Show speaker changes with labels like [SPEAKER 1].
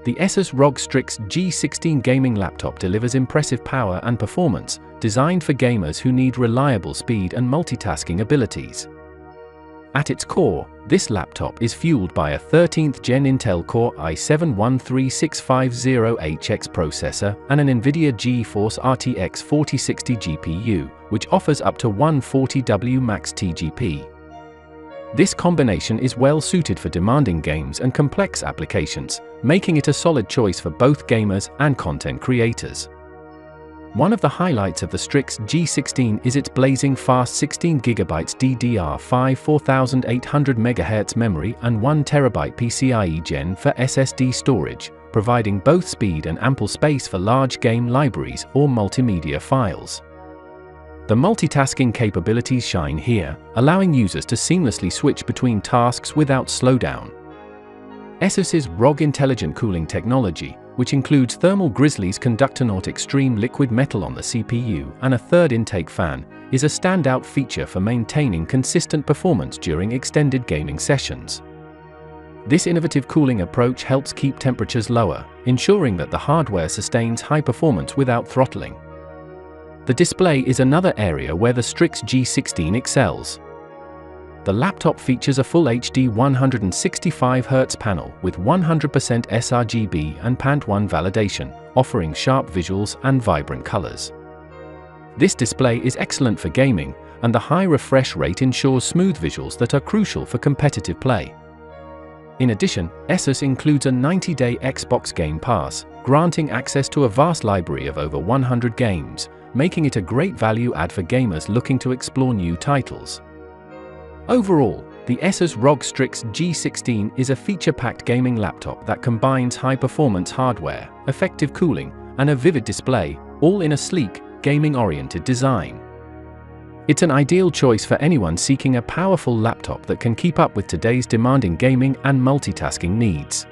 [SPEAKER 1] The ASUS ROG STRIX G16 gaming laptop delivers impressive power and performance, designed for gamers who need reliable speed and multitasking abilities. At its core, this laptop is fueled by a 13th Gen Intel Core i7-13650HX processor and an NVIDIA GeForce RTX 4060 GPU, which offers up to 140W max TGP. This combination is well suited for demanding games and complex applications, making it a solid choice for both gamers and content creators. One of the highlights of the Strix G16 is its blazing fast 16GB DDR5 4800MHz memory and 1TB PCIe Gen 4 SSD storage, providing both speed and ample space for large game libraries or multimedia files. The multitasking capabilities shine here, allowing users to seamlessly switch between tasks without slowdown. ASUS's ROG intelligent cooling technology, which includes Thermal Grizzly's Conductonaut Extreme liquid metal on the CPU and a third intake fan, is a standout feature for maintaining consistent performance during extended gaming sessions. This innovative cooling approach helps keep temperatures lower, ensuring that the hardware sustains high performance without throttling. The display is another area where the Strix G16 excels. The laptop features a full HD 165Hz panel with 100% sRGB and Pant1 validation, offering sharp visuals and vibrant colors. This display is excellent for gaming, and the high refresh rate ensures smooth visuals that are crucial for competitive play. In addition, ASUS includes a 90-day Xbox Game Pass, granting access to a vast library of over 100 games, making it a great value add for gamers looking to explore new titles. Overall, the ASUS ROG Strix G16 is a feature-packed gaming laptop that combines high-performance hardware, effective cooling, and a vivid display, all in a sleek, gaming-oriented design. It's an ideal choice for anyone seeking a powerful laptop that can keep up with today's demanding gaming and multitasking needs.